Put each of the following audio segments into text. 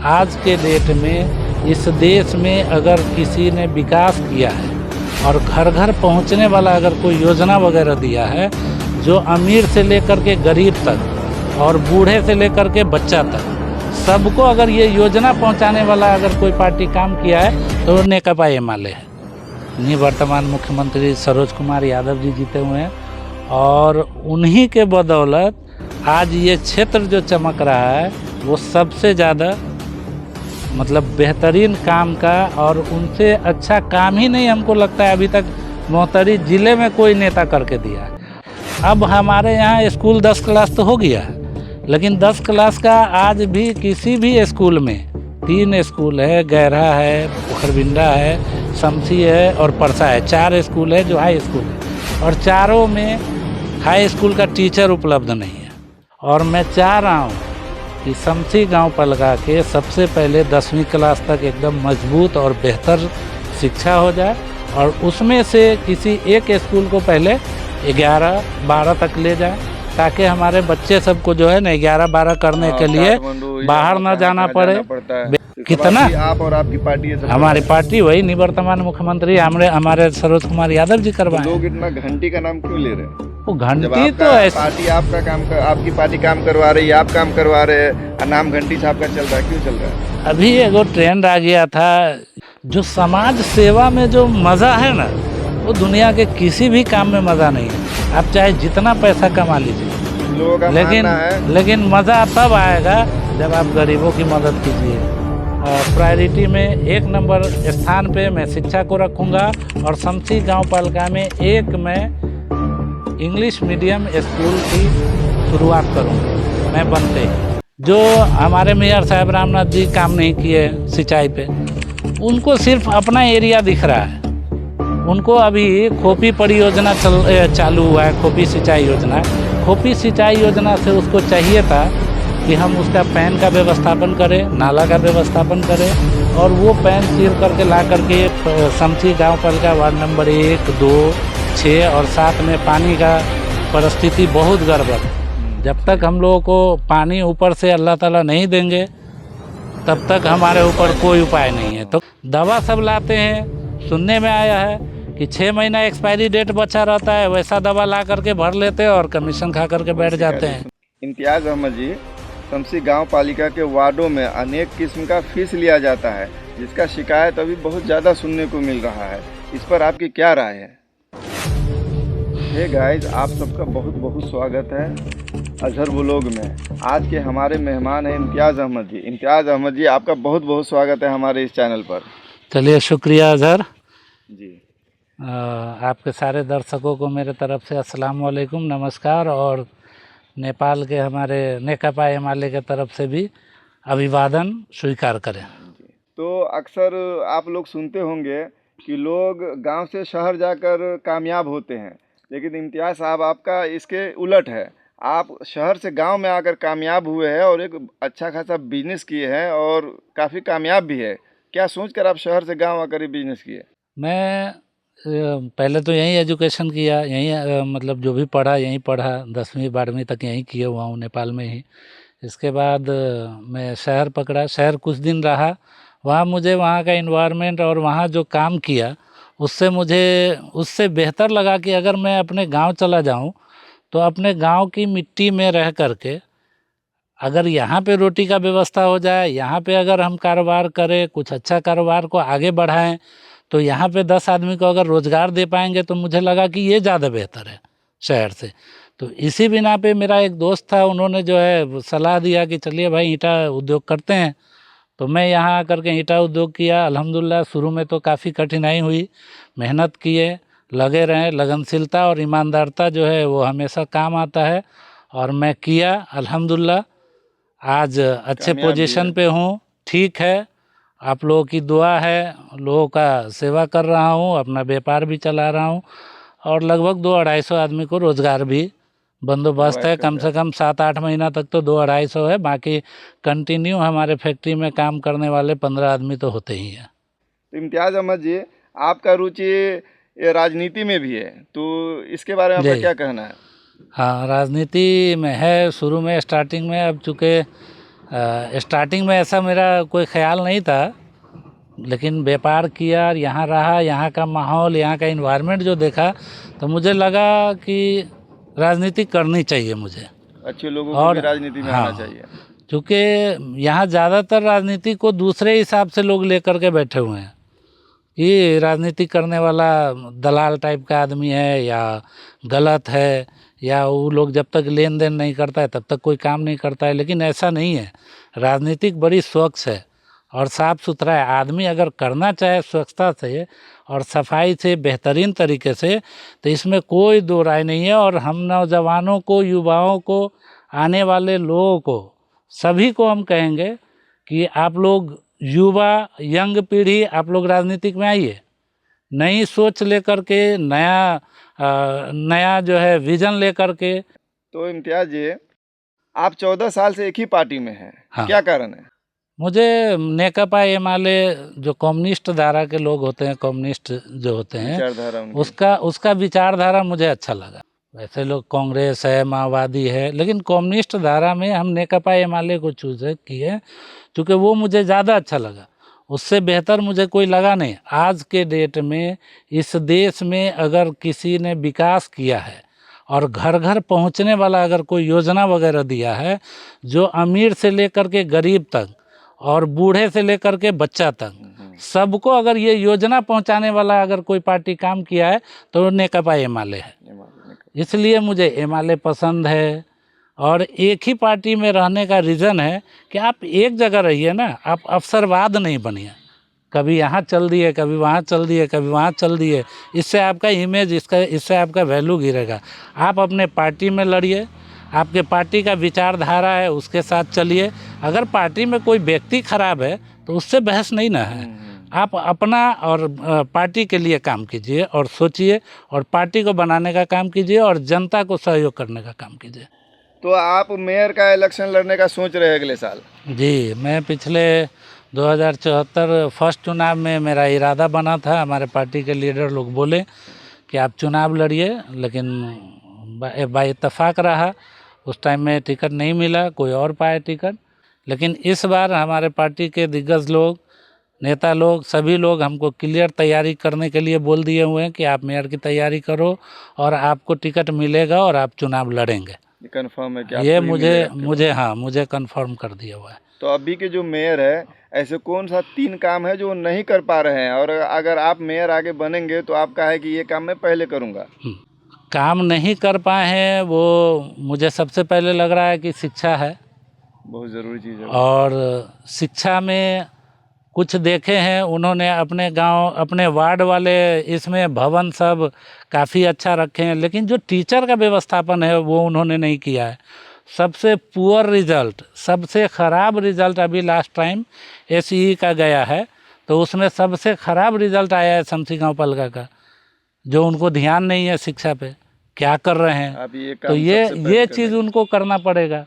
आज के डेट में इस देश में अगर किसी ने विकास किया है और घर घर पहुंचने वाला अगर कोई योजना वगैरह दिया है, जो अमीर से लेकर के गरीब तक और बूढ़े से लेकर के बच्चा तक सबको अगर ये योजना पहुंचाने वाला अगर कोई पार्टी काम किया है तो नेकपा एमाले है। निवर्तमान मुख्यमंत्री सरोज कुमार यादव जी जीते हुए हैं और उन्हीं के बदौलत आज ये क्षेत्र जो चमक रहा है वो सबसे ज़्यादा मतलब बेहतरीन काम का, और उनसे अच्छा काम ही नहीं हमको लगता है अभी तक मोहतरी ज़िले में कोई नेता करके दिया है। अब हमारे यहाँ स्कूल 10 क्लास तो हो गया है, लेकिन 10 क्लास का आज भी किसी भी स्कूल में 3 स्कूल है, गैरा है, पोखरबिंडा है, शमसी है और परसा है। 4 स्कूल है जो हाई स्कूल है, और चारों में हाई स्कूल का टीचर उपलब्ध नहीं है। और मैं चाह रहा हूँ कि शमसी गांव पलगा के सबसे पहले 10वीं क्लास तक एकदम मजबूत और बेहतर शिक्षा हो जाए, और उसमें से किसी एक स्कूल को पहले 11-12 तक ले जाए, ताकि हमारे बच्चे सबको जो है ना 11-12 करने के लिए बाहर ना जाना पड़े। कितना आप और आपकी पार्टी हमारी पार्टी वही निवर्तमान मुख्यमंत्री हमारे सरोज कुमार यादव जी करवाए। लोग इतना घंटी का नाम क्यों ले रहे हैं? वो घंटी तो ऐसी पार्टी आपका काम कर, आपकी पार्टी काम करवा रही है, आप काम करवा रहे हैं, नाम घंटी छाप का चल रहा है, क्यों चल रहा है? अभी एगो ट्रेंड आ गया था, जो समाज सेवा में जो मज़ा है ना वो दुनिया के किसी भी काम में मज़ा नहीं है। आप चाहे जितना पैसा कमा लीजिए, लोगों का मानना है लेकिन मज़ा तब आएगा जब आप गरीबों की मदद कीजिए। प्रायोरिटी में 1 नंबर स्थान पे मैं शिक्षा को रखूँगा, और शमसी गांव पालिका में एक मैं इंग्लिश मीडियम स्कूल की शुरुआत करूँगा मैं बनते ही। जो हमारे मेयर साहब रामनाथ जी काम नहीं किए सिंचाई पे, उनको सिर्फ अपना एरिया दिख रहा है। उनको अभी खोपी परियोजना चालू हुआ है, खोपी सिंचाई योजना। खोपी सिंचाई योजना से उसको चाहिए था कि हम उसका पैन का व्यवस्थापन करें, नाला का व्यवस्थापन करें, और वो पैन चीर करके ला करके शमसी गांव पालिका वार्ड नंबर 1, 2, 6 और 7 में पानी का परिस्थिति बहुत गड़बड़। जब तक हम लोगों को पानी ऊपर से अल्लाह ताला नहीं देंगे तब तक हमारे ऊपर कोई उपाय नहीं है। तो दवा सब लाते हैं, सुनने में आया है कि 6 महीना एक्सपायरी डेट बचा रहता है, वैसा दवा ला करके भर लेते हैं और कमीशन खा करके बैठ जाते हैं। इम्तियाज़ अहमद जी, शमसी गांव पालिका के वार्डों में अनेक किस्म का फीस लिया जाता है, जिसका शिकायत अभी बहुत ज़्यादा सुनने को मिल रहा है। इस पर आपकी क्या राय है? हे गाइस, आप सबका बहुत बहुत स्वागत है अजहर व्लॉग में। आज के हमारे मेहमान हैं इम्तियाज़ अहमद जी। इम्तियाज़ अहमद जी, आपका बहुत बहुत स्वागत है हमारे इस चैनल पर। चलिए, शुक्रिया अजहर जी। आपके सारे दर्शकों को मेरे तरफ से अस्सलाम वालेकुम, नमस्कार, और नेपाल के हमारे नेकपा एमाले के तरफ से भी अभिवादन स्वीकार करें। तो अक्सर आप लोग सुनते होंगे कि लोग गांव से शहर जाकर कामयाब होते हैं, लेकिन इम्तियाज़ साहब आपका इसके उलट है। आप शहर से गांव में आकर कामयाब हुए हैं और एक अच्छा खासा बिजनेस किए हैं और काफ़ी कामयाब भी है। क्या सोचकर आप शहर से गांव आकर ये बिजनेस किए? मैं पहले तो यहीं एजुकेशन किया, यहीं मतलब जो भी पढ़ा यहीं पढ़ा, 10वीं 12वीं तक यहीं किए हुआ हूँ नेपाल में ही। इसके बाद मैं शहर पकड़ा, शहर कुछ दिन रहा, वहाँ मुझे वहाँ का इन्वायरमेंट और वहाँ जो काम किया उससे बेहतर लगा कि अगर मैं अपने गांव चला जाऊं तो अपने गांव की मिट्टी में रह करके अगर यहाँ पे रोटी का व्यवस्था हो जाए, यहाँ पे अगर हम कारोबार करें, कुछ अच्छा कारोबार को आगे बढ़ाएं, तो यहाँ पे 10 आदमी को अगर रोज़गार दे पाएंगे तो मुझे लगा कि ये ज़्यादा बेहतर है शहर से। तो इसी बिना पे मेरा एक दोस्त था, उन्होंने जो है सलाह दिया कि चलिए भाई ईंटा उद्योग करते हैं। तो मैं यहाँ आकर के ईंटा उद्योग किया। अल्हम्दुलिल्लाह शुरू में तो काफ़ी कठिनाई हुई, मेहनत किए, लगे रहें। लगनशीलता और ईमानदारता जो है वो हमेशा काम आता है, और मैं किया। अल्हम्दुलिल्लाह आज अच्छे पोजीशन पे हूँ। ठीक है, आप लोगों की दुआ है, लोगों का सेवा कर रहा हूँ, अपना व्यापार भी चला रहा हूँ, और लगभग 200-250 आदमी को रोज़गार भी बंदोबस्त है। कम से कम 7-8 महीना तक तो 200-250 है, बाकी कंटिन्यू हमारे फैक्ट्री में काम करने वाले 15 आदमी तो होते ही हैं। तो इम्तियाज़ अहमद जी, आपका रुचि ये राजनीति में भी है, तो इसके बारे में आपका क्या कहना है? हाँ, राजनीति में है। शुरू में स्टार्टिंग में, अब चूँकि स्टार्टिंग में ऐसा मेरा कोई ख्याल नहीं था, लेकिन व्यापार किया और यहाँ रहा, यहाँ का माहौल, यहाँ का इन्वायरमेंट जो देखा तो मुझे लगा कि राजनीति करनी चाहिए मुझे। अच्छे लोगों को और भी राजनीति में हाँ, आना चाहिए। क्योंकि यहाँ ज़्यादातर राजनीति को दूसरे हिसाब से लोग लेकर के बैठे हुए हैं कि राजनीति करने वाला दलाल टाइप का आदमी है या गलत है, या वो लोग जब तक लेन देन नहीं करता है तब तक कोई काम नहीं करता है। लेकिन ऐसा नहीं है, राजनीतिक बड़ी स्वच्छ है और साफ़ सुथरा है। आदमी अगर करना चाहे स्वच्छता से और सफाई से, बेहतरीन तरीके से, तो इसमें कोई दो राय नहीं है। और हम नौजवानों को, युवाओं को, आने वाले लोगों को, सभी को हम कहेंगे कि आप लोग युवा, यंग पीढ़ी, आप लोग राजनीतिक में आइए, नई सोच लेकर के, नया जो है विजन लेकर के। तो इम्तियाज जी, आप 14 साल से एक ही पार्टी में हैं। हाँ। क्या कारण है? मुझे नेकपा एमाले जो कम्युनिस्ट धारा के लोग होते हैं, कम्युनिस्ट जो होते हैं, विचारधारा उनकी। उसका विचारधारा मुझे अच्छा लगा। वैसे लोग कांग्रेस है, माओवादी है, लेकिन कम्युनिस्ट धारा में हम नेकपा एमाले को चूज किए क्योंकि वो मुझे ज़्यादा अच्छा लगा। उससे बेहतर मुझे कोई लगा नहीं। आज के डेट में इस देश में अगर किसी ने विकास किया है और घर घर पहुंचने वाला अगर कोई योजना वगैरह दिया है, जो अमीर से लेकर के गरीब तक और बूढ़े से लेकर के बच्चा तक सबको अगर ये योजना पहुंचाने वाला अगर कोई पार्टी काम किया है तो नेकपा एमाले है। इसलिए मुझे एमाले पसंद है। और एक ही पार्टी में रहने का रीज़न है कि आप एक जगह रहिए ना, आप अवसरवाद नहीं बनिए, कभी यहाँ चल दिए, कभी वहाँ चल दिए, कभी वहाँ चल दिए। इससे आपका इमेज, इससे आपका वैल्यू गिरेगा। आप अपने पार्टी में लड़िए, आपके पार्टी का विचारधारा है उसके साथ चलिए। अगर पार्टी में कोई व्यक्ति खराब है तो उससे बहस नहीं ना है। आप अपना और पार्टी के लिए काम कीजिए और सोचिए, और पार्टी को बनाने का काम कीजिए और जनता को सहयोग करने का काम कीजिए। तो आप मेयर का इलेक्शन लड़ने का सोच रहे हैं अगले साल? जी, मैं पिछले 2074 फर्स्ट चुनाव में मेरा इरादा बना था। हमारे पार्टी के लीडर लोग बोले कि आप चुनाव लड़िए, लेकिन बाय इत्तेफाक रहा। उस टाइम में टिकट नहीं मिला, कोई और पाया टिकट। लेकिन इस बार हमारे पार्टी के दिग्गज लोग, नेता लोग, सभी लोग हमको क्लियर तैयारी करने के लिए बोल दिए हुए हैं कि आप मेयर की तैयारी करो और आपको टिकट मिलेगा और आप चुनाव लड़ेंगे। कंफर्म है कि ये आपको ही मिलेगा? मुझे कंफर्म कर दिया हुआ है। तो अभी के जो मेयर है, ऐसे कौन सा 3 काम है जो वो नहीं कर पा रहे हैं, और अगर आप मेयर आगे बनेंगे तो आपका है कि ये काम मैं पहले करूँगा? काम नहीं कर पाए हैं वो मुझे सबसे पहले लग रहा है कि शिक्षा है, बहुत ज़रूरी चीज़ है। और शिक्षा में कुछ देखे हैं उन्होंने अपने गांव, अपने वार्ड वाले इसमें भवन सब काफ़ी अच्छा रखे हैं, लेकिन जो टीचर का व्यवस्थापन है वो उन्होंने नहीं किया है। सबसे पुअर रिजल्ट, सबसे ख़राब रिजल्ट अभी लास्ट टाइम SEE का गया है, तो उसमें सबसे ख़राब रिजल्ट आया है शमसी गाँव पलगा का। जो उनको ध्यान नहीं है शिक्षा पे, क्या कर रहे हैं। तो ये चीज़ उनको करना पड़ेगा,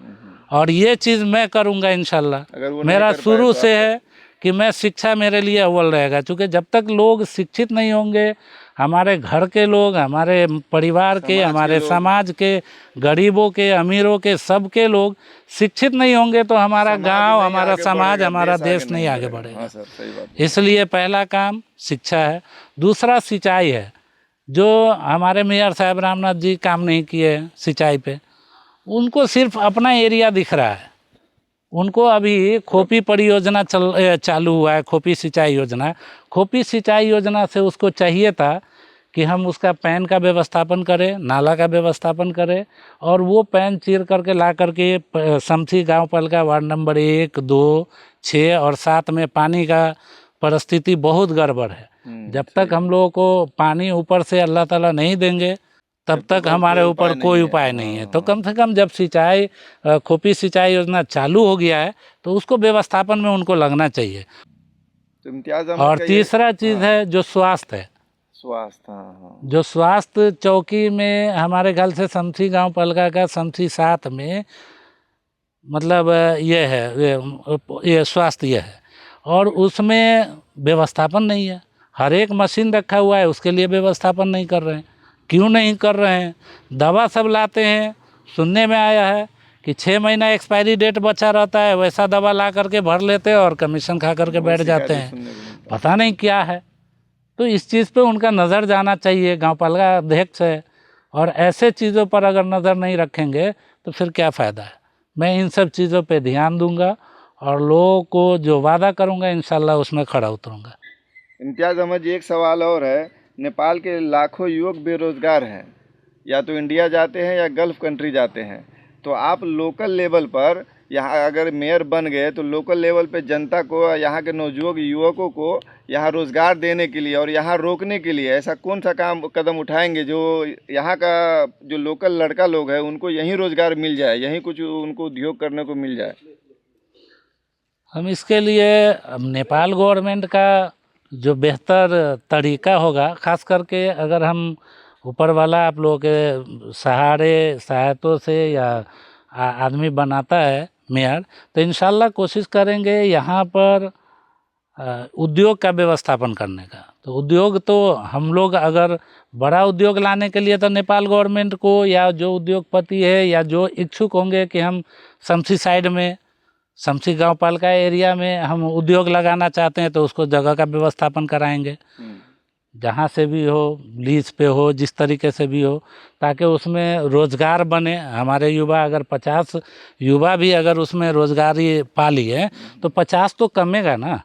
और ये चीज़ मैं करूँगा इंशाल्लाह। मेरा शुरू से है कि मैं शिक्षा मेरे लिए अव्वल रहेगा, क्योंकि जब तक लोग शिक्षित नहीं होंगे, हमारे घर के लोग, हमारे परिवार के, हमारे समाज के, गरीबों के, अमीरों के, सबके लोग शिक्षित नहीं होंगे तो हमारा गांव, हमारा समाज, हमारा देश नहीं आगे बढ़ेगा। इसलिए पहला काम शिक्षा है। दूसरा सिंचाई है, जो हमारे मेयर साहब रामनाथ जी काम नहीं किए सिंचाई पे। उनको सिर्फ अपना एरिया दिख रहा है। उनको अभी खोपी परियोजना चालू हुआ है, खोपी सिंचाई योजना। खोपी सिंचाई योजना से उसको चाहिए था कि हम उसका पैन का व्यवस्थापन करें, नाला का व्यवस्थापन करें, और वो पैन चीर करके ला करके शमसी गाँव पलका वार्ड नंबर 1, 2, 6 और 7 में पानी का परिस्थिति बहुत गड़बड़ है। जब तक हम लोगों को पानी ऊपर से अल्लाह ताला नहीं देंगे तब तक हमारे ऊपर कोई उपाय नहीं है। तो कम से कम जब सिंचाई, खोपी सिंचाई योजना चालू हो गया है तो उसको व्यवस्थापन में उनको लगना चाहिए। तो इम्तियाज और तीसरा चीज़ है जो स्वास्थ्य है। स्वास्थ्य, जो स्वास्थ्य चौकी में हमारे ख्याल से शमसी गाँव पलका का शमसी 7 में मतलब ये है, ये स्वास्थ्य ये है, और उसमें व्यवस्थापन नहीं है। हर एक मशीन रखा हुआ है, उसके लिए व्यवस्थापन नहीं कर रहे हैं। क्यों नहीं कर रहे हैं? दवा सब लाते हैं, सुनने में आया है कि 6 महीना एक्सपायरी डेट बचा रहता है, वैसा दवा ला करके भर लेते हैं और कमीशन खा करके बैठ जाते हैं। सुनने को मिलता है। पता नहीं क्या है। तो इस चीज़ पे उनका नज़र जाना चाहिए, गांव पालिका अध्यक्ष है, और ऐसे चीज़ों पर अगर नज़र नहीं रखेंगे तो फिर क्या फ़ायदा है। मैं इन सब चीज़ों पे ध्यान दूंगा और लोगों को जो वादा करूंगा इंशाल्लाह उसमें खड़ा उतरूंगा। इम्तियाज़ अहमद जी, एक सवाल और है। नेपाल के लाखों युवक बेरोजगार हैं, या तो इंडिया जाते हैं या गल्फ़ कंट्री जाते हैं। तो आप लोकल लेवल पर यहाँ अगर मेयर बन गए तो लोकल लेवल पे जनता को, यहाँ के नवयुवक युवकों को यहाँ रोज़गार देने के लिए और यहाँ रोकने के लिए ऐसा कौन सा कदम उठाएंगे जो यहाँ का जो लोकल लड़का लोग है उनको यहीं रोज़गार मिल जाए, यहीं कुछ उनको उद्योग करने को मिल जाए? हम इसके लिए अब नेपाल गवर्नमेंट का जो बेहतर तरीका होगा, ख़ास करके अगर हम ऊपर वाला आप लोगों के सहायतों से या आदमी बनाता है मेयर, तो इंशाल्लाह कोशिश करेंगे यहाँ पर उद्योग का व्यवस्थापन करने का। तो उद्योग तो हम लोग अगर बड़ा उद्योग लाने के लिए तो नेपाल गवर्नमेंट को, या जो उद्योगपति है या जो इच्छुक होंगे कि हम शमसी साइड में, शमसी गांव पालिका एरिया में हम उद्योग लगाना चाहते हैं, तो उसको जगह का व्यवस्थापन कराएंगे, जहाँ से भी हो, लीज पे हो, जिस तरीके से भी हो, ताकि उसमें रोज़गार बने। हमारे युवा अगर 50 युवा भी अगर उसमें रोज़गारी पा लिए तो 50 तो कमेगा ना।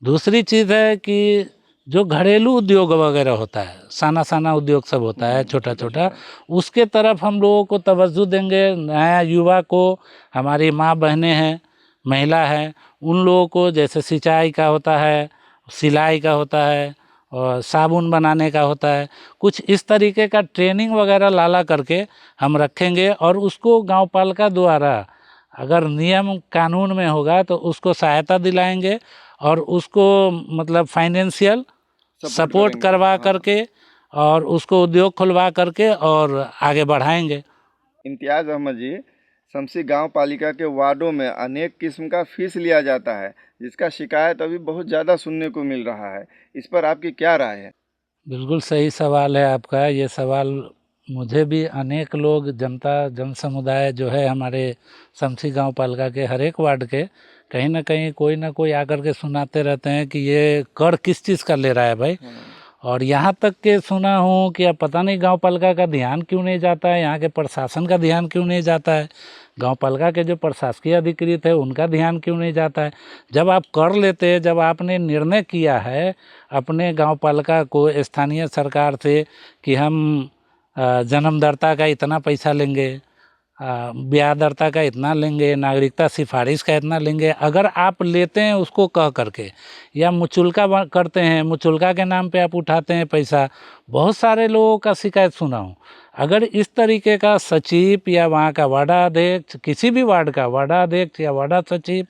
दूसरी चीज़ है कि जो घरेलू उद्योग वगैरह होता है, साना उद्योग सब होता है छोटा छोटा, उसके तरफ हम लोगों को तवज्जो देंगे। नया युवा को, हमारी माँ बहनें हैं, महिला हैं, उन लोगों को जैसे सिंचाई का होता है, सिलाई का होता है और साबुन बनाने का होता है, कुछ इस तरीके का ट्रेनिंग वगैरह लाला करके हम रखेंगे। और उसको गांव पालिका द्वारा अगर नियम कानून में होगा तो उसको सहायता दिलाएंगे और उसको मतलब फाइनेंशियल सपोर्ट करवा करके और उसको उद्योग खुलवा करके और आगे बढ़ाएंगे। इम्तियाज़ अहमद जी, शमसी गांव पालिका के वार्डों में अनेक किस्म का फीस लिया जाता है, जिसका शिकायत अभी बहुत ज़्यादा सुनने को मिल रहा है। इस पर आपकी क्या राय है? बिल्कुल सही सवाल है आपका। ये सवाल मुझे भी अनेक लोग, जन समुदाय जो है हमारे शमसी गांव पालिका के हर एक वार्ड के, कहीं ना कहीं कोई ना कोई आकर के सुनाते रहते हैं कि ये कर किस चीज़ का ले रहा है भाई। और यहाँ तक के सुना हूँ कि अब पता नहीं गांव पालिका का ध्यान क्यों नहीं जाता है, यहाँ के प्रशासन का ध्यान क्यों नहीं जाता है, गांव पालिका के जो प्रशासकीय अधिकृत है उनका ध्यान क्यों नहीं जाता है। जब आप कर लेते हैं, जब आपने निर्णय किया है अपने गांव पालिका को स्थानीय सरकार से कि हम जन्मदाता का इतना पैसा लेंगे, ब्याह दरता का इतना लेंगे, नागरिकता सिफारिश का इतना लेंगे, अगर आप लेते हैं उसको कह करके, या मुचुल्का करते हैं, मुचुल्का के नाम पे आप उठाते हैं पैसा, बहुत सारे लोगों का शिकायत सुना हूँ। अगर इस तरीके का सचिव या वहाँ का वार्डाध्यक्ष, किसी भी वार्ड का वार्डाध्यक्ष या वार्डा सचिव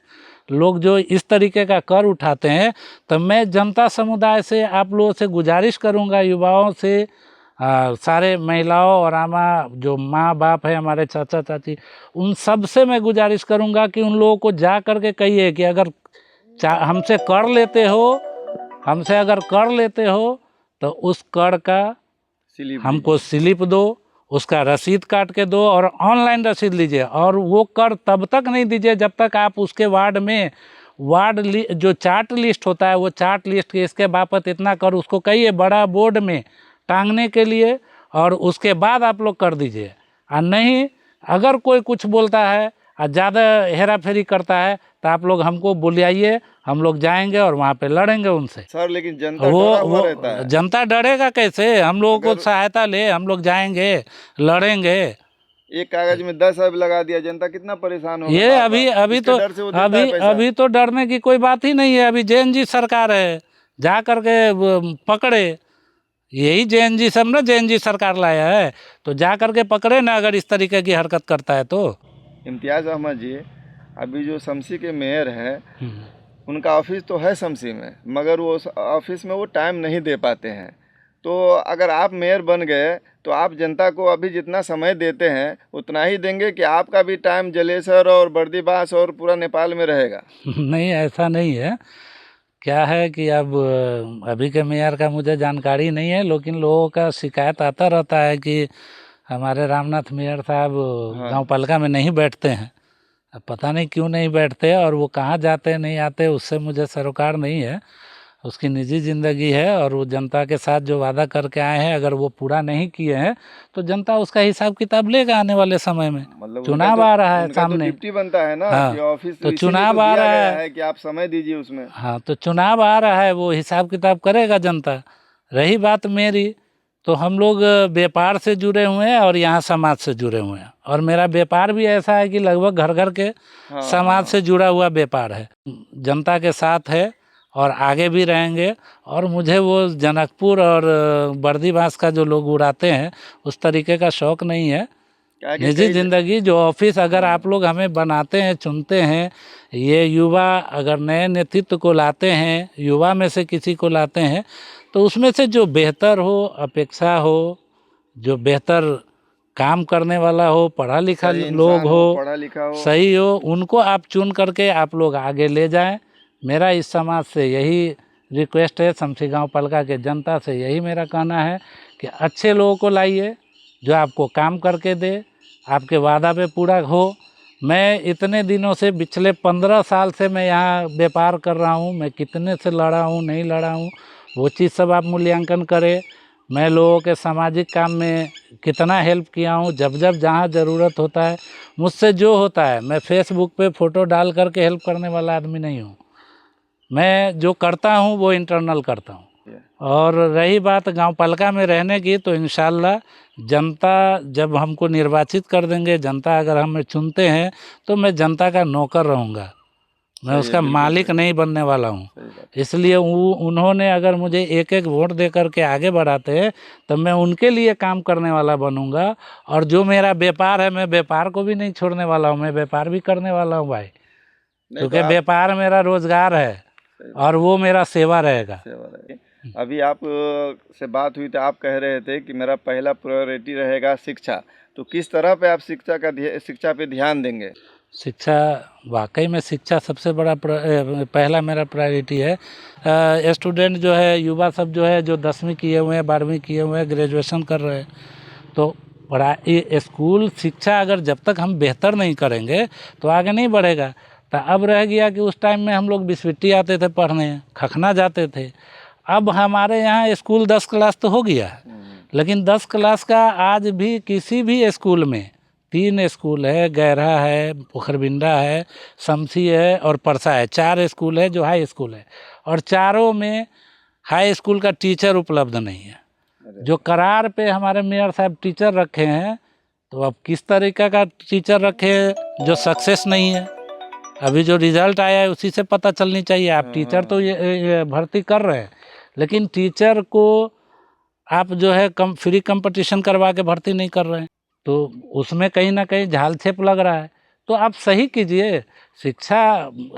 लोग जो इस तरीके का कर उठाते हैं, तो मैं जनता समुदाय से, आप लोगों से गुजारिश करूँगा, युवाओं से, सारे महिलाओं और आमा जो माँ बाप है, हमारे चाचा चाची, उन सब से मैं गुजारिश करूँगा कि उन लोगों को जा कर के कहिए कि अगर हमसे कर लेते हो तो उस कर का हमको स्लिप दो, उसका रसीद काट के दो और ऑनलाइन रसीद लीजिए। और वो कर तब तक नहीं दीजिए जब तक आप उसके वार्ड में जो चार्ट लिस्ट होता है, वो चार्ट लिस्ट के इसके बाबत इतना कर, उसको कहिए बड़ा बोर्ड में टांगने के लिए, और उसके बाद आप लोग कर दीजिए। और नहीं, अगर कोई कुछ बोलता है और ज़्यादा हेरा फेरी करता है तो आप लोग हमको बुलाइए, हम लोग जाएंगे और वहाँ पे लड़ेंगे उनसे। सर, लेकिन जनता डरा हुआ रहता है। जनता डरेगा कैसे? हम लोगों को सहायता ले, हम लोग जाएंगे, लड़ेंगे। एक कागज में 10 अब लगा दिया, जनता कितना परेशान होगा। ये अभी तो डरने की कोई बात ही नहीं है। अभी जेएनजी सरकार है, जा करके पकड़े, यही जेएनजी सब ना, जेएनजी सरकार लाया है, तो जा करके पकड़े ना अगर इस तरीके की हरकत करता है तो। इम्तियाज़ अहमद जी, अभी जो शमसी के मेयर हैं, उनका ऑफिस तो है शमसी में, मगर वो ऑफिस में वो टाइम नहीं दे पाते हैं। तो अगर आप मेयर बन गए तो आप जनता को अभी जितना समय देते हैं उतना ही देंगे कि आपका भी टाइम जलेसर और बर्दीबास और पूरा नेपाल में रहेगा? नहीं, ऐसा नहीं है। क्या है कि अब अभी के मेयर का मुझे जानकारी नहीं है, लेकिन लोगों का शिकायत आता रहता है कि हमारे रामनाथ मेयर साहब हाँ। गांव पालिका में नहीं बैठते हैं। अब पता नहीं क्यों नहीं बैठते और वो कहाँ जाते हैं नहीं आते उससे मुझे सरोकार नहीं है। उसकी निजी ज़िंदगी है और वो जनता के साथ जो वादा करके आए हैं अगर वो पूरा नहीं किए हैं तो जनता उसका हिसाब किताब लेगा आने वाले समय में। मतलब चुनाव आ रहा है उनका तो सामने। ड्यूटी बनता है ना हाँ, कि ऑफिस तो इसीलिए चुनाव तो आ दिया रहा गया है। है कि आप समय दीजिए उसमें। हाँ, तो चुनाव आ रहा है, वो हिसाब किताब करेगा जनता। रही बात मेरी, तो हम लोग व्यापार से जुड़े हुए हैं और यहाँ समाज से जुड़े हुए हैं और मेरा व्यापार भी ऐसा है कि लगभग घर घर के हाँ, समाज से जुड़ा हुआ व्यापार है। जनता के साथ है और आगे भी रहेंगे। और मुझे वो जनकपुर और बर्दीवास का जो लोग उड़ाते हैं उस तरीके का शौक़ नहीं है। क्या है कि निजी कई ज़िंदगी जो ऑफिस अगर आप लोग हमें बनाते हैं चुनते हैं, ये युवा अगर नए नेतृत्व को लाते हैं, युवा में से किसी को लाते हैं तो उसमें से जो बेहतर हो, अपेक्षा हो, जो बेहतर काम करने वाला हो, पढ़ा लिखा सही लोग इंसान हो, हो, पढ़ा लिखा हो। सही हो, उनको आप चुन करके आप लोग आगे ले जाएं। मेरा इस समाज से यही रिक्वेस्ट है, शमसी गांव पालिका के जनता से यही मेरा कहना है कि अच्छे लोगों को लाइए जो आपको काम करके दे, आपके वादा पे पूरा हो। मैं इतने दिनों से पिछले 15 साल से मैं यहाँ व्यापार कर रहा हूँ, मैं कितने से लड़ा हूँ नहीं लड़ा हूँ वो चीज़ सब आप मूल्यांकन करें। मैं लोगों के सामाजिक काम में कितना हेल्प किया हूँ, जब जब जहाँ ज़रूरत होता है मुझसे जो होता है, मैं फेसबुक पे फ़ोटो डाल करके हेल्प करने वाला आदमी नहीं हूँ। मैं जो करता हूँ वो इंटरनल करता हूँ। और रही बात गांव पालिका में रहने की, तो इंशाल्लाह जनता जब हमको निर्वाचित कर देंगे, जनता अगर हमें चुनते हैं तो मैं जनता का नौकर रहूँगा, मैं उसका मालिक नहीं बनने वाला हूँ। इसलिए उन्होंने अगर मुझे एक एक वोट दे करके आगे बढ़ाते हैं तो मैं उनके लिए काम करने वाला बनूँगा। और जो मेरा व्यापार है मैं व्यापार को भी नहीं छोड़ने वाला हूँ, मैं व्यापार भी करने वाला हूँ भाई, क्योंकि व्यापार मेरा रोजगार है और वो मेरा सेवा रहेगा। अभी आप से बात हुई तो आप कह रहे थे कि मेरा पहला प्रायोरिटी रहेगा शिक्षा, तो किस तरह पे आप शिक्षा पे ध्यान देंगे? शिक्षा, वाकई में शिक्षा सबसे बड़ा पहला मेरा प्रायोरिटी है। स्टूडेंट जो है, युवा सब जो है, जो 10वीं किए हुए हैं, 12वीं किए हुए हैं, ग्रेजुएशन कर रहे हैं, तो पढ़ाई स्कूल शिक्षा अगर जब तक हम बेहतर नहीं करेंगे तो आगे नहीं बढ़ेगा। तो अब रह गया कि उस टाइम में हम लोग बिस्विट्टी आते थे पढ़ने, खखना जाते थे। अब हमारे यहाँ स्कूल 10 क्लास तो हो गया है, लेकिन 10 क्लास का आज भी किसी भी स्कूल में 3 स्कूल है, गैरा है, पोखरबिंडा है, शमसी है और परसा है। 4 स्कूल है जो हाई स्कूल है और चारों में हाई स्कूल का टीचर उपलब्ध नहीं है। जो करार पे हमारे मेयर साहब टीचर रखे हैं, तो अब किस तरीक़े का टीचर रखे हैं जो सक्सेस नहीं है। अभी जो रिज़ल्ट आया है उसी से पता चलनी चाहिए। आप टीचर तो ये भर्ती कर रहे हैं, लेकिन टीचर को आप जो है फ्री कंपटीशन करवा के भर्ती नहीं कर रहे हैं, तो उसमें कहीं ना कहीं झाल छेप लग रहा है। तो आप सही कीजिए। शिक्षा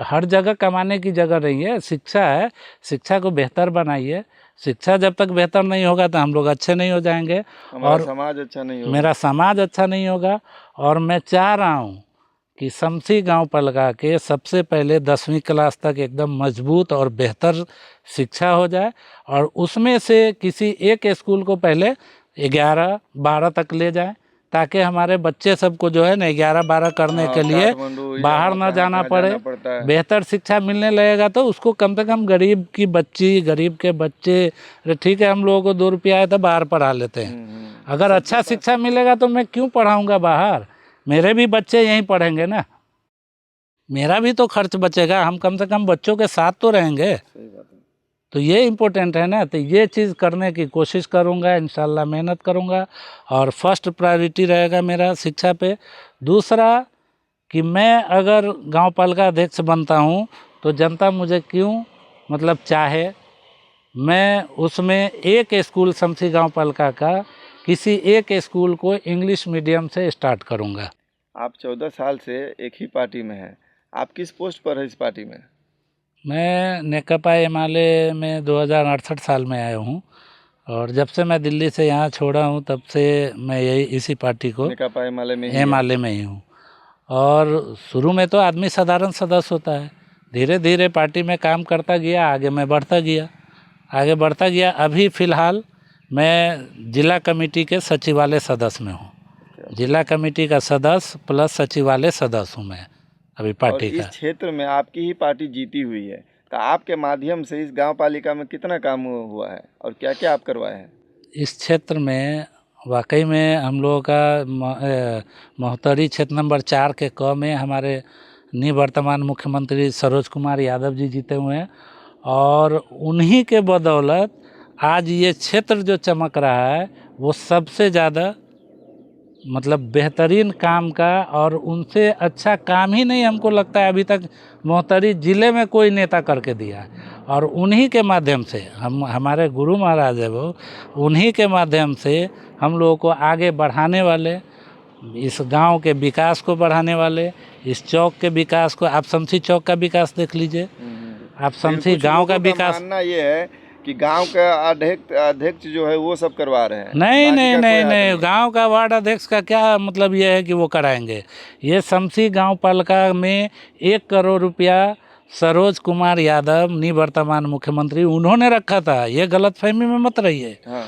हर जगह कमाने की जगह नहीं है, शिक्षा है, शिक्षा को बेहतर बनाइए। शिक्षा जब तक बेहतर नहीं होगा तो हम लोग अच्छे नहीं हो जाएंगे और समाज अच्छा नहीं होगा, मेरा समाज अच्छा नहीं होगा। और मैं चाह रहा हूँ कि शमसी गांव पालिका के सबसे पहले 10वीं क्लास तक एकदम मजबूत और बेहतर शिक्षा हो जाए और उसमें से किसी एक स्कूल को पहले 11-12 तक ले जाएं, ताकि हमारे बच्चे सबको जो है ना 11-12 करने के लिए बाहर ना जाना पड़े। बेहतर शिक्षा मिलने लगेगा तो उसको कम से कम गरीब की बच्ची, गरीब के बच्चे, ठीक है हम लोगों को 2 रुपया है तो बाहर पढ़ा लेते हैं। अगर अच्छा शिक्षा मिलेगा तो मैं क्यों पढ़ाऊँगा बाहर, मेरे भी बच्चे यहीं पढ़ेंगे ना, मेरा भी तो खर्च बचेगा, हम कम से कम बच्चों के साथ तो रहेंगे। तो ये इम्पोर्टेंट है ना। तो ये चीज़ करने की कोशिश करूँगा, इंशाल्लाह मेहनत करूँगा और फर्स्ट प्रायोरिटी रहेगा मेरा शिक्षा पे। दूसरा कि मैं अगर गांव पालिका अध्यक्ष बनता हूँ तो जनता मुझे क्यों मतलब चाहे, मैं उसमें एक स्कूल शमसी गांव पालिका का किसी एक स्कूल को इंग्लिश मीडियम से स्टार्ट करूँगा। आप 14 साल से एक ही पार्टी में हैं, आप किस पोस्ट पर है इस पार्टी में? मैं नेकपा एमाले में 2068 साल में आया हूँ और जब से मैं दिल्ली से यहाँ छोड़ा हूँ तब से मैं यही इसी पार्टी को नेकपा एमाले में ही हूँ। और शुरू में तो आदमी साधारण सदस्य होता है, धीरे धीरे पार्टी में काम करता गया, आगे मैं बढ़ता गया। अभी फ़िलहाल मैं जिला कमेटी के सचिवालय सदस्य में हूँ। जिला कमेटी का सदस्य प्लस सचिवालय सदस्य हूँ मैं अभी और पार्टी इस का। क्षेत्र में आपकी ही पार्टी जीती हुई है, तो आपके माध्यम से इस गांव पालिका में कितना काम हुआ है और क्या क्या आप करवाए हैं? इस क्षेत्र में वाकई में हम लोगों का महोत्तरी क्षेत्र नंबर 4 के क में हमारे निवर्तमान मुख्यमंत्री सरोज कुमार यादव जी जीते हुए हैं, और उन्हीं के बदौलत आज ये क्षेत्र जो चमक रहा है वो सबसे ज़्यादा मतलब बेहतरीन काम का, और उनसे अच्छा काम ही नहीं हमको लगता है अभी तक महोत्तरी ज़िले में कोई नेता करके दिया है। और उन्हीं के माध्यम से हमारे गुरु महाराज है वो, उन्हीं के माध्यम से हम लोगों को आगे बढ़ाने वाले, इस गांव के विकास को बढ़ाने वाले, इस चौक के विकास को, आप शमसी चौक का विकास देख लीजिए, आप शमसी कुछ गांव का लोगों विकास। मानना ये है कि गांव का अध्यक्ष जो है वो सब करवा रहे हैं, नहीं बाकी नहीं का कोई नहीं हाथ नहीं, गांव का वार्ड अध्यक्ष का क्या मतलब ये है कि वो कराएंगे? ये शमसी गांव पालिका में 1 करोड़ रुपया सरोज कुमार यादव निवर्तमान मुख्यमंत्री उन्होंने रखा था, ये गलतफहमी में मत रहिए। हाँ,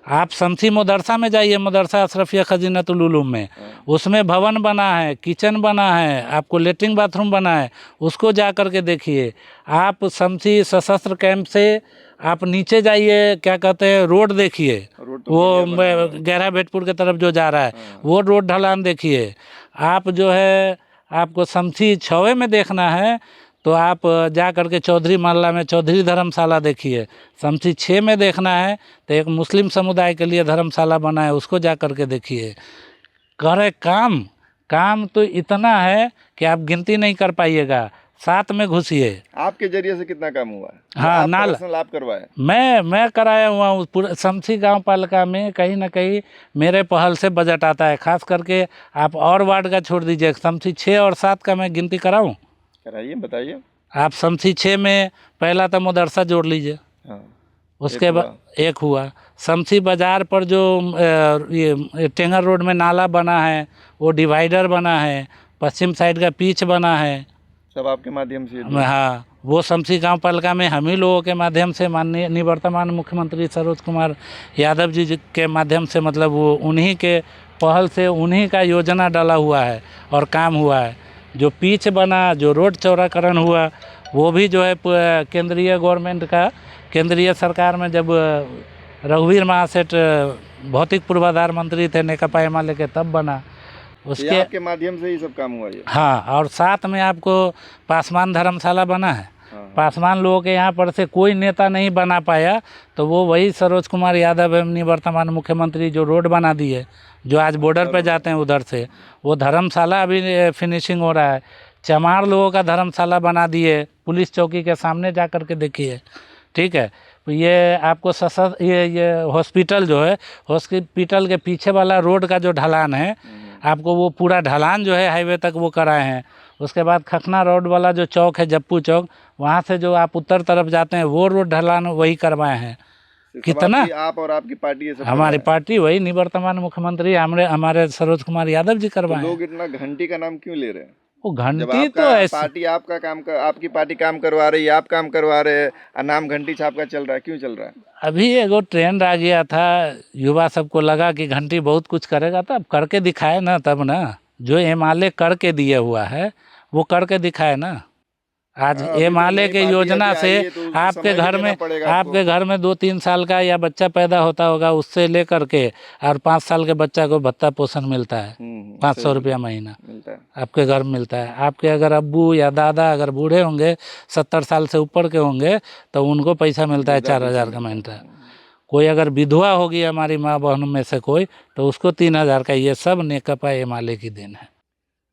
आप शमसी मदरसा में जाइए, मदरसा अशरफिया खजीनतुल उलूम में, उसमें भवन बना है, किचन बना है, आपको लेटरिन बाथरूम बना है, उसको जा कर के देखिए। आप शमसी सशस्त्र कैंप से आप नीचे जाइए, क्या कहते हैं, रोड देखिए, रोड तो वो बढ़िया बना हुआ है। गहरा भेटपुर की तरफ जो जा रहा है वो रोड ढलान देखिए। आप जो है आपको शमसी 6 में देखना है तो आप जा कर के चौधरी मोहल्ला में चौधरी धर्मशाला देखिए। शमसी 6 में देखना है तो एक मुस्लिम समुदाय के लिए धर्मशाला बना है, उसको जा कर के देखिए। करे काम, काम तो इतना है कि आप गिनती नहीं कर पाइएगा। 7 में घुसिए। आपके जरिए से कितना काम हुआ है? हाँ, आप नाला पर्सनल आप करवाए? मैं कराया हुआ हूँ। पूरे शमसी गांव पालिका में कहीं ना कहीं मेरे पहल से बजट आता है, खास करके आप और वार्ड का छोड़ दीजिए, शमसी 6 और 7 का मैं गिनती कराऊं? कराइए, बताइए। आप शमसी 6 में पहला तो मदरसा जोड़ लीजिए, हाँ, उसके बाद एक हुआ। शमसी बाज़ार पर जो ये टेंगर रोड में नाला बना है, वो डिवाइडर बना है, पश्चिम साइड का पिच बना है, सब आपके माध्यम से। हाँ, वो शमसी गांव पालिका में हम ही लोगों के माध्यम से माननीय निवर्तमान मुख्यमंत्री सरोज कुमार यादव जी के माध्यम से, मतलब वो उन्हीं के पहल से, उन्हीं का योजना डाला हुआ है और काम हुआ है। जो पिच बना, जो रोड चौड़ाकरण हुआ, वो भी जो है केंद्रीय गवर्नमेंट का, केंद्रीय सरकार में जब रघुवीर महासेठ भौतिक पूर्वाधार मंत्री थे नेकपा एमाले के, तब बना। उसके आपके माध्यम से ही सब काम हुआ ये? हाँ, और साथ में आपको पासवान धर्मशाला बना है। हाँ। पासवान लोगों के यहाँ पर से कोई नेता नहीं बना पाया, तो वो वही सरोज कुमार यादव एवं निवर्तमान मुख्यमंत्री जो रोड बना दिए, जो आज बॉर्डर पे जाते हैं उधर से, वो धर्मशाला अभी फिनिशिंग हो रहा है। चमार लोगों का धर्मशाला बना दिए, पुलिस चौकी के सामने जा कर के देखिए, ठीक है। तो ये आपको ये हॉस्पिटल जो है, हॉस्पिटल के पीछे वाला रोड का जो ढलान है, आपको वो पूरा ढलान जो है हाईवे तक वो कराए हैं। उसके बाद खखना रोड वाला जो चौक है, जप्पू चौक, वहाँ से जो आप उत्तर तरफ जाते हैं वो रोड ढलान वही करवाए हैं। कितना आप और आपकी पार्टी सब हमारी पार्टी, वही निवर्तमान मुख्यमंत्री हमारे सरोज कुमार यादव जी करवाए। लोग इतना घंटी का नाम क्यों ले रहे हैं? वो घंटी तो ऐसी पार्टी आपका काम कर, आपकी पार्टी काम करवा रही है, आप काम करवा रहे हैं, और नाम घंटी छाप का चल रहा है, क्यों चल रहा है? अभी एगो ट्रेंड आ गया था, युवा सबको लगा कि घंटी बहुत कुछ करेगा, तो अब करके दिखाए ना, तब ना। जो एमाले करके दिए हुआ है वो करके दिखाए ना। आज एमाले के योजना से आपके घर में 2-3 साल का या बच्चा पैदा होता होगा, उससे लेकर के और 5 साल के बच्चा को भत्ता पोषण मिलता है, 500 रुपया महीना मिलता है, आपके घर में मिलता है। आपके अगर अब्बू या दादा अगर बूढ़े होंगे, 70 साल से ऊपर के होंगे, तो उनको पैसा मिलता है 4000 का महीना। कोई अगर विधवा होगी हमारी माँ बहनों में से कोई, तो उसको 3000 का। ये सब नेकपा एमाले की देन है।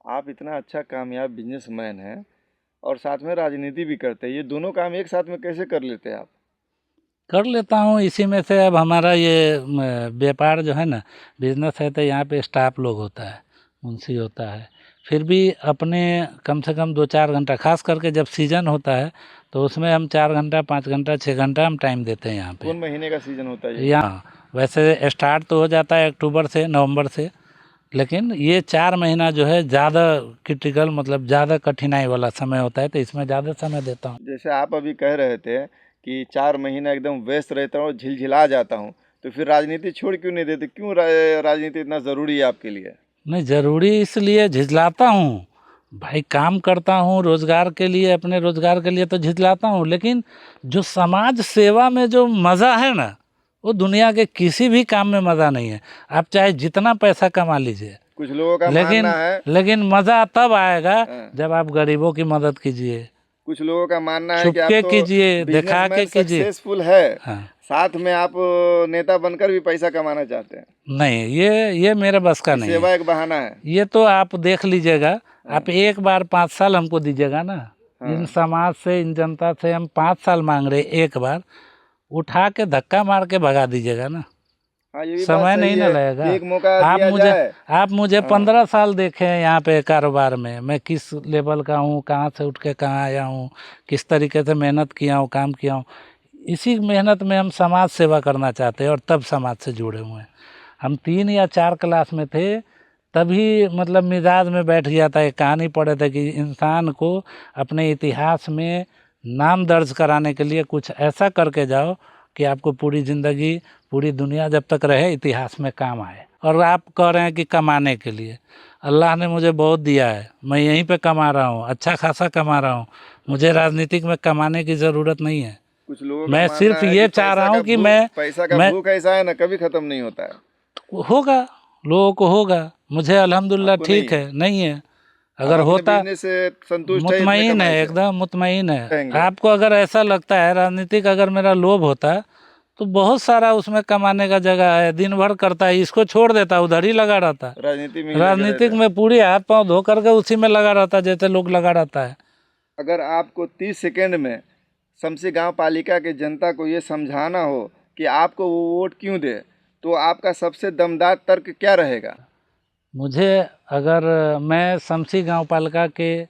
आप इतना अच्छा कामयाब बिजनेसमैन हैं और साथ में राजनीति भी करते हैं, ये दोनों काम एक साथ में कैसे कर लेते हैं आप? कर लेता हूँ इसी में से। अब हमारा ये व्यापार जो है ना, बिजनेस है, तो यहाँ पे स्टाफ लोग होता है, मुंशी होता है, फिर भी अपने कम से कम 2-4 घंटा, खास करके जब सीज़न होता है तो उसमें हम 4 घंटा, 5 घंटा, 6 घंटा हम टाइम देते हैं यहाँ पे। कौन महीने का सीजन होता है? यहाँ वैसे स्टार्ट तो हो जाता है अक्टूबर से, नवंबर से, लेकिन ये 4 महीना जो है ज़्यादा क्रिटिकल, मतलब ज़्यादा कठिनाई वाला समय होता है, तो इसमें ज़्यादा समय देता हूँ। जैसे आप अभी कह रहे थे कि 4 महीना एकदम व्यस्त रहता हूँ, झिलझिला जाता हूँ, तो फिर राजनीति छोड़ क्यों नहीं देते? क्यों राजनीति इतना ज़रूरी है आपके लिए? नहीं, ज़रूरी इसलिए झिझलाता हूँ भाई, काम करता हूँ रोज़गार के लिए, अपने रोज़गार के लिए तो झिझलाता हूँ, लेकिन जो समाज सेवा में जो मज़ा है ना, वो दुनिया के किसी भी काम में मज़ा नहीं है। आप चाहे जितना पैसा कमा लीजिए, कुछ लोगों का लेकिन मानना है, लेकिन मज़ा तब आएगा हाँ, जब आप गरीबों की मदद कीजिए, कुछ लोगों का मानना है कि आप छुपके तो कीजिए, दिखा के बिजनेसमैन कीजिए। सक्सेसफुल है, हाँ, साथ में आप नेता बनकर भी पैसा कमाना चाहते हैं। नहीं, ये मेरे बस का ये नहीं है। सेवा एक बहाना है। ये तो आप देख लीजिएगा, हाँ, आप एक बार 5 साल हमको दीजिएगा ना, इन हाँ, समाज से, इन जनता से हम 5 साल मांग रहे, एक बार उठा के धक्का मार के भगा दीजिएगा ना, हाँ, ये भी बात समय नहीं सही ना है लगेगा। कि एक मौका आप दिया मुझे जाए। आप मुझे हाँ, 15 साल देखे हैं यहाँ पे कारोबार में, मैं किस लेवल का हूँ, कहाँ से उठ के कहाँ आया हूँ, किस तरीके से मेहनत किया हूँ, काम किया हूँ। इसी मेहनत में हम समाज सेवा करना चाहते हैं और तब समाज से जुड़े हुए हैं। हम 3 या 4 क्लास में थे, तभी मतलब मिजाज में बैठ गया था, एक कहानी पढ़े थे कि इंसान को अपने इतिहास में नाम दर्ज कराने के लिए कुछ ऐसा करके जाओ कि आपको पूरी ज़िंदगी, पूरी दुनिया जब तक रहे इतिहास में काम आए। और आप कह रहे हैं कि कमाने के लिए, अल्लाह ने मुझे बहुत दिया है, मैं यहीं पे कमा रहा हूँ, अच्छा खासा कमा रहा हूँ, मुझे राजनीतिक में कमाने की ज़रूरत नहीं है। कुछ लोगों का मैं मानना सिर्फ है कि ये चाह रहा हूँ कि पैसा का मैं भूख ऐसा है ना, कभी खत्म नहीं होता है। होगा, लोगों को होगा, मुझे अल्हम्दुलिल्लाह आपको नहीं ठीक है, है, नहीं है। आप अगर अपने होता, बिजनेस से संतुष्ट है इतने मुतमईन है, कमाई से एकदम मुतमईन है। रहेंगे। आपको अगर ऐसा लगता है राजनीतिक अगर मेरा लोभ होता तो बहुत सारा उसमें कमाने का जगह है, दिन भर करता है, इसको छोड़ देता, उधर ही लगा रहता। राजनीति में ही लगे रहते राजनीतिक हैं। में पूरी हाथ पांव धो करके उसी में लगा रहता जैसे लोग लगा रहता है। अगर आपको 30 सेकंड में शमसी गांव पालिका की जनता को ये समझाना हो कि आपको वो वोट क्यों दे, तो आपका सबसे दमदार तर्क क्या रहेगा? मुझे, अगर मैं शमसी गांव पालिका के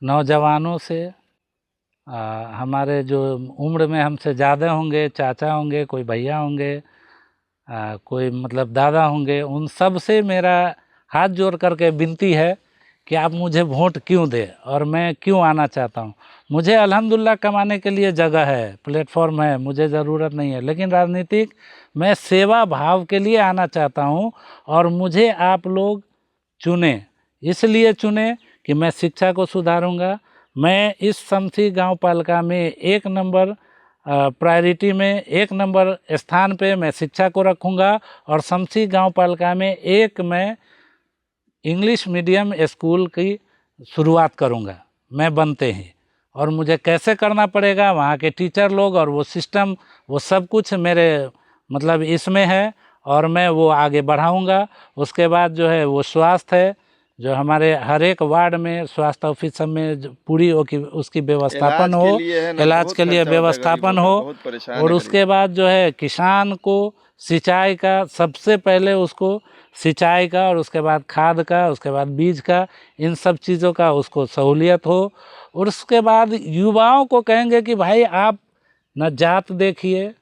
नौजवानों से, हमारे जो उम्र में हमसे ज़्यादा होंगे, चाचा होंगे, कोई भैया होंगे, कोई मतलब दादा होंगे, उन सब से मेरा हाथ जोड़ करके विनती है कि आप मुझे वोट क्यों दें और मैं क्यों आना चाहता हूँ। मुझे अल्हम्दुलिल्लाह कमाने के लिए जगह है, प्लेटफॉर्म है, मुझे ज़रूरत नहीं है, लेकिन राजनीतिक मैं सेवा भाव के लिए आना चाहता हूँ। और मुझे आप लोग चुने, इसलिए चुने कि मैं शिक्षा को सुधारूंगा। मैं इस शमसी गांव पालिका में 1 नंबर प्रायोरिटी में 1 नंबर स्थान पे मैं शिक्षा को रखूंगा। और शमसी गांव पालिका में एक मैं इंग्लिश मीडियम स्कूल की शुरुआत करूंगा, मैं बनते ही। और मुझे कैसे करना पड़ेगा, वहाँ के टीचर लोग और वो सिस्टम, वो सब कुछ मेरे मतलब इसमें है और मैं वो आगे बढ़ाऊंगा। उसके बाद जो है वो स्वास्थ्य है, जो हमारे हर एक वार्ड में स्वास्थ्य ऑफिसर में पूरी उसकी व्यवस्थापन इलाज के हो, लिए है ना, इलाज बहुत के लिए खर्चा होता है गरीबों व्यवस्थापन का, हो। बहुत परेशान और है गरीब। उसके बाद जो है किसान को सिंचाई का, सबसे पहले उसको सिंचाई का, और उसके बाद खाद का, उसके बाद बीज का, इन सब चीज़ों का उसको सहूलियत हो। और उसके बाद युवाओं को कहेंगे कि भाई आप न जात देखिए,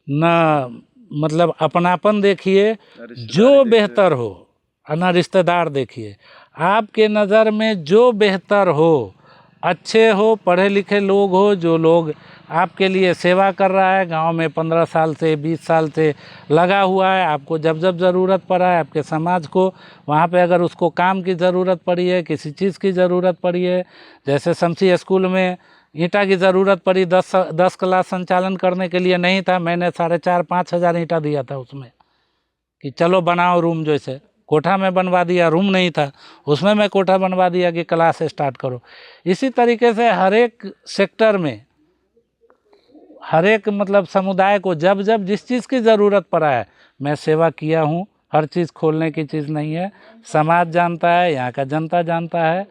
न मतलब अपनापन देखिए, रिश्तेदारी जो देखिए। बेहतर हो, ना रिश्तेदार देखिए, आपके नज़र में जो बेहतर हो, अच्छे हो, पढ़े लिखे लोग हो, जो लोग आपके लिए सेवा कर रहा है, गांव में 15 साल से 20 साल से लगा हुआ है, आपको जब जब ज़रूरत पड़ा है, आपके समाज को वहाँ पे अगर उसको काम की ज़रूरत पड़ी है, किसी चीज़ की ज़रूरत पड़ी है, जैसे शमसी स्कूल में ईंटा की ज़रूरत पड़ी, 10 क्लास संचालन करने के लिए नहीं था, मैंने 4,500-5 हज़ार ईंटा दिया था उसमें कि चलो बनाओ रूम। जैसे कोठा में बनवा दिया, रूम नहीं था, उसमें मैं कोठा बनवा दिया कि क्लास स्टार्ट करो। इसी तरीके से हर एक सेक्टर में, हर एक मतलब समुदाय को जब जब जिस चीज़ की ज़रूरत पड़ा है, मैं सेवा किया हूँ। हर चीज़ खोलने की चीज़ नहीं है, समाज जानता है, यहाँ का जनता जानता है,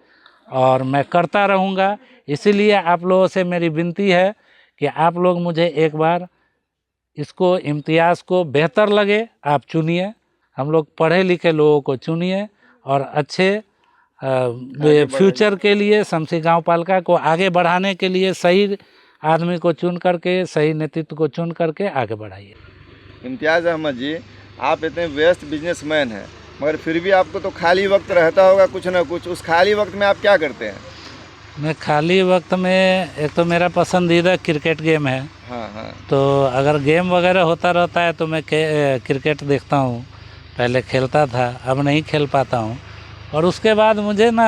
और मैं करता रहूँगा। इसीलिए आप लोगों से मेरी विनती है कि आप लोग मुझे एक बार इसको, इम्तियाज़ को बेहतर लगे आप चुनिए, हम लोग पढ़े लिखे लोगों को चुनिए, और अच्छे फ्यूचर के लिए शमसी गांव पालिका को आगे बढ़ाने के लिए सही आदमी को चुन करके, सही नेतृत्व को चुन करके आगे बढ़ाइए। इम्तियाज़ अहमद जी, आप इतने व्यस्त बिजनेसमैन हैं, मगर फिर भी आपको तो खाली वक्त रहता होगा कुछ ना कुछ। उस खाली वक्त में आप क्या करते हैं? मैं खाली वक्त में, एक तो मेरा पसंदीदा क्रिकेट गेम है, हाँ, हाँ। तो अगर गेम वगैरह होता रहता है तो मैं क्रिकेट देखता हूँ। पहले खेलता था, अब नहीं खेल पाता हूँ। और उसके बाद मुझे ना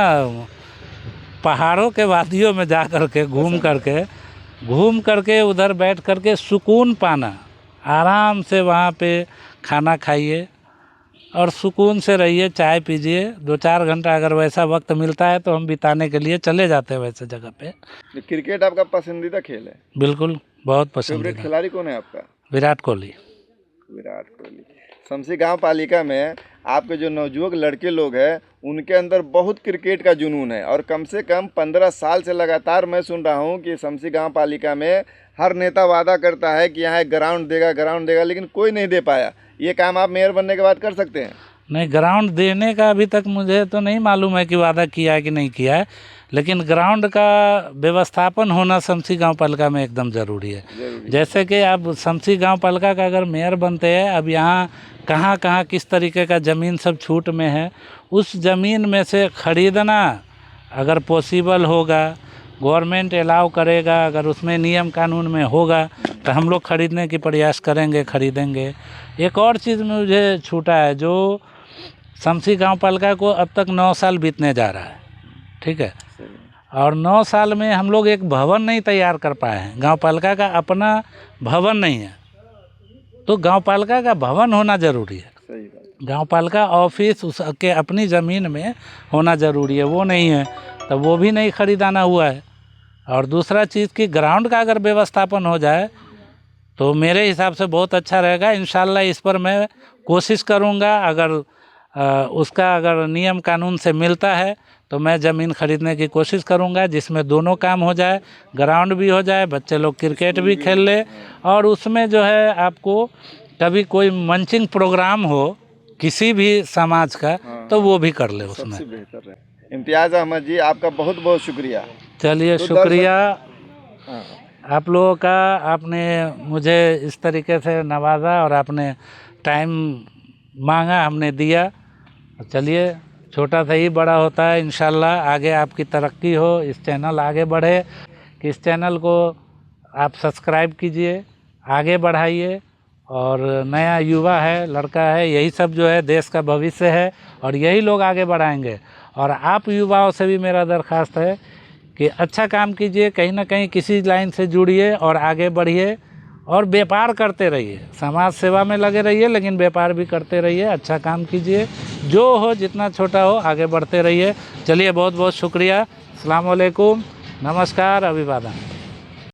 पहाड़ों के वादियों में जा कर के घूम करके उधर बैठ करके सुकून पाना, आराम से वहाँ पे खाना खाइए और सुकून से रहिए, चाय पीजिए। 2-4 घंटा अगर वैसा वक्त मिलता है तो हम बिताने के लिए चले जाते हैं वैसे जगह पे। तो क्रिकेट आपका पसंदीदा खेल है? बिल्कुल, बहुत फेवरेट पसंदीदा। खिलाड़ी कौन है आपका? विराट कोहली। विराट कोहली। शमसी गांव पालिका में आपके जो नवयुवक लड़के लोग हैं उनके अंदर बहुत क्रिकेट का जुनून है, और कम से कम 15 साल से लगातार मैं सुन रहा हूं कि शमसी गांव पालिका में हर नेता वादा करता है कि यहाँ एक ग्राउंड देगा, लेकिन कोई नहीं दे पाया। ये काम आप मेयर बनने के बाद कर सकते हैं? नहीं, ग्राउंड देने का अभी तक मुझे तो नहीं मालूम है कि वादा किया है कि नहीं किया है, लेकिन ग्राउंड का व्यवस्थापन होना शमसी गांव पालिका में एकदम ज़रूरी है। जैसे कि आप शमसी गांव पालिका का अगर मेयर बनते हैं, अब यहाँ कहाँ कहाँ किस तरीके का ज़मीन सब छूट में है, उस ज़मीन में से खरीदना अगर पॉसिबल होगा, गवर्नमेंट अलाउ करेगा, अगर उसमें नियम कानून में होगा तो हम लोग खरीदने की प्रयास करेंगे, खरीदेंगे। एक और चीज़ मुझे छूटा है, जो शमसी गांव पालिका को अब तक 9 साल बीतने जा रहा है, ठीक है, और 9 साल में हम लोग एक भवन नहीं तैयार कर पाए हैं। गांव पालिका का अपना भवन नहीं है, तो गांव पालिका का भवन होना ज़रूरी है। सही बात। गांव पालिका ऑफिस उसके अपनी ज़मीन में होना ज़रूरी है, वो नहीं है तो वो भी नहीं खरीदाना हुआ है। और दूसरा चीज़ कि ग्राउंड का अगर व्यवस्थापन हो जाए तो मेरे हिसाब से बहुत अच्छा रहेगा। इंशाल्लाह इस पर मैं कोशिश करूंगा, अगर उसका अगर नियम कानून से मिलता है तो मैं ज़मीन खरीदने की कोशिश करूंगा, जिसमें दोनों काम हो जाए, ग्राउंड भी हो जाए, बच्चे लोग क्रिकेट भी खेल ले, और उसमें जो है आपको कभी कोई मंचिंग प्रोग्राम हो किसी भी समाज का तो वो भी कर ले उसमें। सबसे बेहतर है। इम्तियाज़ अहमद जी, आपका बहुत बहुत शुक्रिया। चलिए, तो शुक्रिया हाँ, आप लोगों का, आपने मुझे इस तरीके से नवाजा और आपने टाइम मांगा, हमने दिया। चलिए, छोटा सा ही बड़ा होता है, इंशाल्लाह आगे आपकी तरक्की हो, इस चैनल आगे बढ़े, कि इस चैनल को आप सब्सक्राइब कीजिए, आगे बढ़ाइए। और नया युवा है, लड़का है, यही सब जो है देश का भविष्य है और यही लोग आगे बढ़ाएंगे। और आप युवाओं से भी मेरा दरख्वास्त है कि अच्छा काम कीजिए, कहीं ना कहीं किसी लाइन से जुड़िए और आगे बढ़िए, और व्यापार करते रहिए, समाज सेवा में लगे रहिए, लेकिन व्यापार भी करते रहिए, अच्छा काम कीजिए, जो हो जितना छोटा हो आगे बढ़ते रहिए। चलिए, बहुत बहुत शुक्रिया। अस्सलाम वालेकुम, नमस्कार, अभिवादन।